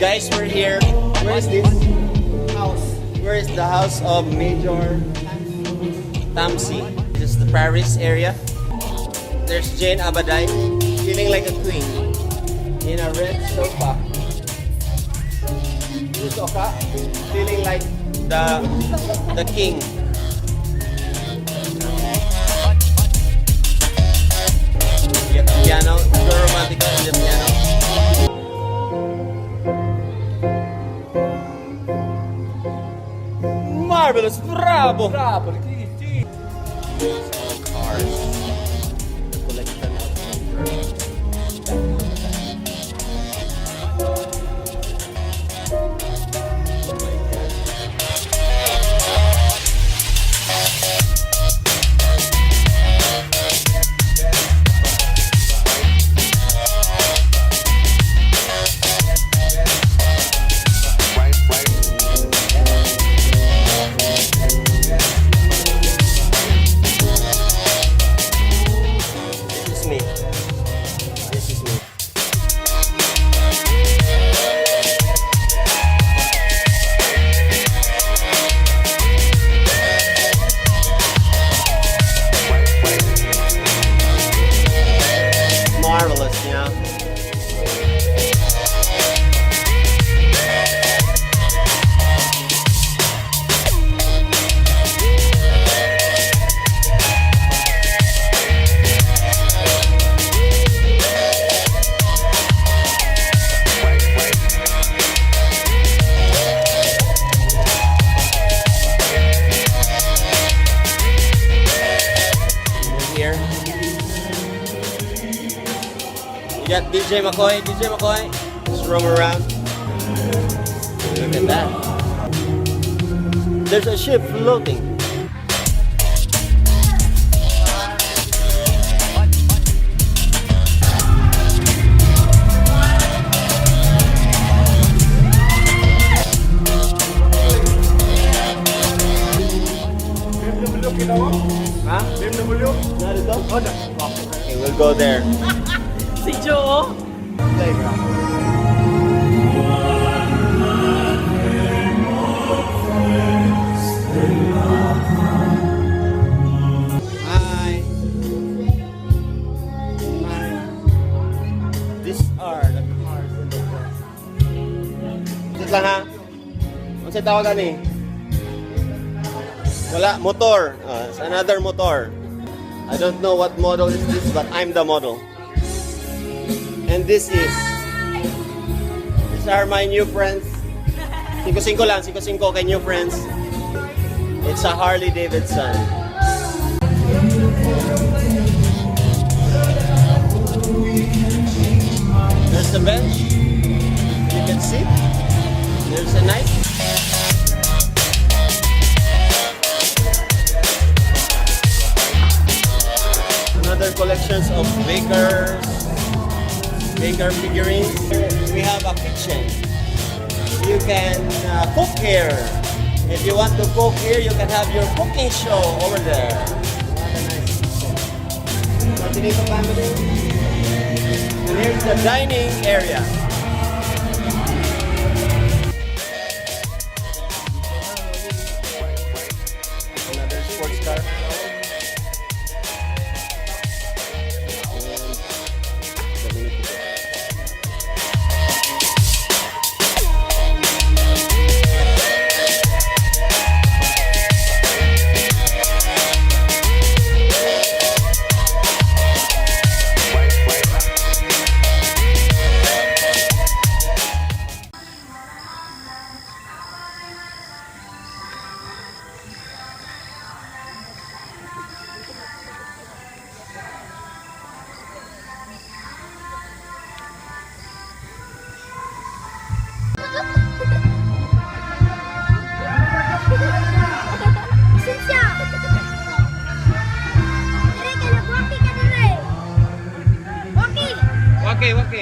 Guys, we're here. Where is this house? Where is the house of Major Tamsi? This is the Paris area. There's Jane Abaday, feeling like a queen in a red sofa. Who's Oka? Feeling like the king. Get the piano, the romantic on the piano. Marvelous, bravo! Bravo, Cars. The collection of marvelous, you know. Here. You got DJ McCoy. DJ McCoy, just roam around. Look at that. There's a ship floating. Huh? Narito? Okay, we'll go there. Si Joe. Hi. These are the cars in the west. Sit lang ha. Ano sa tawagan eh? Wala, motor. It's another motor. I don't know what model is this, but I'm the model. And these are my new friends. 5-5 lang, 5-5 kay new friends. It's a Harley Davidson. There's the bench. You can see. There's a knife. Another collections of Baker figurines. We have a kitchen. You can cook here. If you want to cook here, you can have your cooking show over there. What a nice kitchen. Continue family. And here's the dining area. Another sports car. Okay.